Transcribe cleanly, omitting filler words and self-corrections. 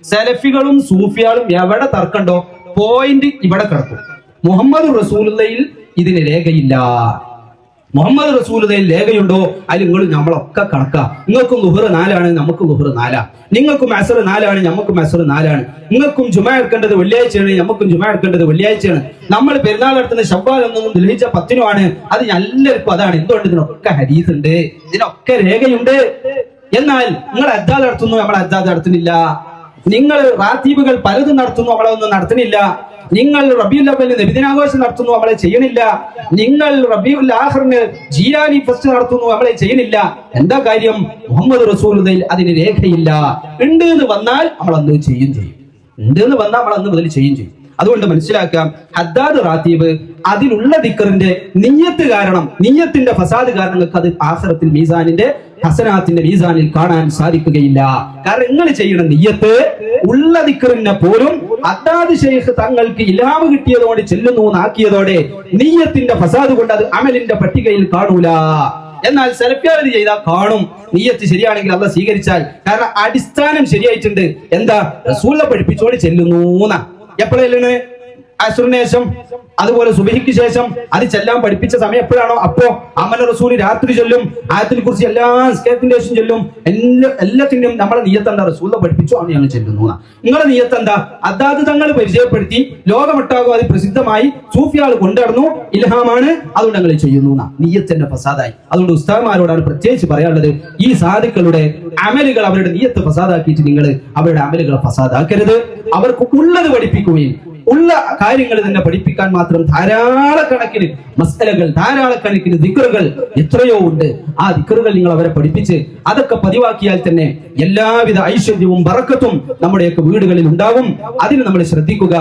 സലഫികളും സൂഫിയാളും എവിടെ തർക്കണ്ടോ പോയിന്റ് ഇവിടെ കിടക്കും. മുഹമ്മദ് റസൂലുള്ളയിൽ ഇതിന് രേഖയില്ല. മുഹമ്മദ് റസൂലുള്ളയിൽ രേഖയുണ്ടോ? അതിൽ നിങ്ങൾ നമ്മളൊക്കെ കണക്കാം. നിങ്ങൾക്കും ളുഹർ 4 നമുക്കും ളുഹർ 4, നിങ്ങൾക്കും അസർ 4 നമുക്കും അസർ 4, നിങ്ങൾക്കും ജുമാ എടുക്കേണ്ടത് വെള്ളിയാഴ്ചയാണ്, നമുക്കും ജുമാ എടുക്കേണ്ടത് വെള്ളിയാഴ്ചയാണ്. നമ്മൾ പെരുന്നാൾ നടത്തുന്ന ശവ്വാൽ 1 ദുൽഹിജ്ജ 10 അത് എല്ലാവർക്കും അതാണ്. എന്തുകൊണ്ട്? ഇതിനൊക്കെ ഹദീസ് ഉണ്ട്, ഇതിനൊക്കെ രേഖയുണ്ട്. എന്നാൽ നിങ്ങൾ അദ്ദാദ് നടത്തുന്നു, നമ്മൾ അദ്ദാദ് നടത്തുന്നില്ല. നിങ്ങൾ റാത്തീബുകൾ പലതും നടത്തുന്നു, നമ്മളൊന്നും നടത്തുന്നില്ല. നിങ്ങൾ റബീഉൽ അവ്വലിന് നബിദിനാഘോഷം നടത്തുന്നു, നമ്മളെ ചെയ്യണില്ല. നിങ്ങൾ റബീഉൽ ആഖിറിന് ജീലാനി ഫസ്റ്റ് നടത്തുന്നു, നമ്മളെ ചെയ്യണില്ല. എന്താ കാര്യം? മുഹമ്മദ് റസൂലുള്ളാഹിൽ അതിന് രേഖയില്ല. ഉണ്ട് എന്ന് വന്നാൽ നമ്മൾ അന്ന് ചെയ്യും. ഉണ്ട് എന്ന് വന്നാൽ നമ്മൾ അന്ന് മുതൽ ചെയ്യും. അതുകൊണ്ട് മനസ്സിലാക്കാം, ഹദ്ദാദ് റാത്തീബ് അതിലുള്ള ദിക്റിന്റെ നിയ്യത്ത് കാരണം, നിയ്യത്തിന്റെ ഫസാദ് കാരണം നിങ്ങൾക്ക് അത് ആഖിറത്തിൽ മീസാനിന്റെ ഹസനാത്തിന്റെ മീസാനിൽ കാണാൻ സാധിക്കുകയില്ല. കാരണം നിങ്ങൾ ചെയ്യണ നിയ്യത്ത് ഉള്ള ദിക്റിനെ പോലും അദ്ദാദ് ശൈഖ് തങ്ങൾക്ക് ഇൽഹാമ് കിട്ടിയതോടെ ചെല്ലുന്നു എന്നാക്കിയതോടെ നിയ്യത്തിന്റെ ഫസാദ് കൊണ്ട് അത് അമലിന്റെ പട്ടികയിൽ കാണൂല. എന്നാൽ സലഫിയാവതി ചെയ്താൽ കാണും. നിയ്യത്ത് ശരിയാണെങ്കിൽ അള്ളാഹ് സ്വീകരിച്ചാൽ. കാരണം അടിസ്ഥാനം ശരിയായിട്ടുണ്ട്. എന്താ? റസൂലിനെ പഠിപ്പിച്ചോട് ചെല്ലുന്നു. എപ്പോഴല്ലേ? അസുറിന് ശേഷം, അതുപോലെ സുബഹിക്ക് ശേഷം അത് ചെല്ലാൻ പഠിപ്പിച്ച സമയം എപ്പോഴാണോ അപ്പോ അമല റസൂൽ രാത്രി ചൊല്ലും. ആയത്തിനെ കുറിച്ച് എല്ലാ സ്കേത്തിന്റെ ശേഷം ചൊല്ലും. എല്ലാത്തിനും നമ്മളെ നിയ്യത്ത് എന്താ? റസൂലിനെ പഠിപ്പിച്ചു ആണ് ഞങ്ങൾ ചെല്ലുന്നു. നിങ്ങളുടെ നിയ്യത്ത് എന്താ? അതാത് തങ്ങൾ പരിചയപ്പെടുത്തി ലോകമൊട്ടാകും അത് പ്രസിദ്ധമായി സൂഫിയാൾ കൊണ്ടുവന്നു, ഇൽഹാമാണ്, അതുകൊണ്ട് ഞങ്ങൾ ചെയ്യുന്നു. നിയ്യത്തിന്റെ ഫസാദായി. അതുകൊണ്ട് ഉസ്താദുമാരോടാണ് പ്രത്യേകിച്ച് പറയാനുള്ളത്, ഈ സാധുക്കളുടെ അമലുകൾ അവരുടെ നിയ്യത്ത് ഫസാദാക്കിയിട്ട് നിങ്ങൾ അവരുടെ അമലുകളെ ഫസാദാക്കരുത്. അവർക്ക് ഉള്ളത് പഠിപ്പിക്കുകയും ഉള്ള കാര്യങ്ങൾ തന്നെ പഠിപ്പിക്കാൻ മാത്രം ധാരാളക്കണക്കിന് മസ്അലകൾ, ധാരാളക്കണക്കിന് ദിക്റുകൾ എത്രയോ ഉണ്ട്. ആ ദിക്റുകൾ നിങ്ങൾ അവരെ പഠിപ്പിച്ച് അതൊക്കെ പതിവാക്കിയാൽ തന്നെ എല്ലാവിധ ഐശ്വര്യവും ബറക്കത്തും നമ്മുടെയൊക്കെ വീടുകളിൽ ഉണ്ടാവും. അതിന് നമ്മൾ ശ്രദ്ധിക്കുക.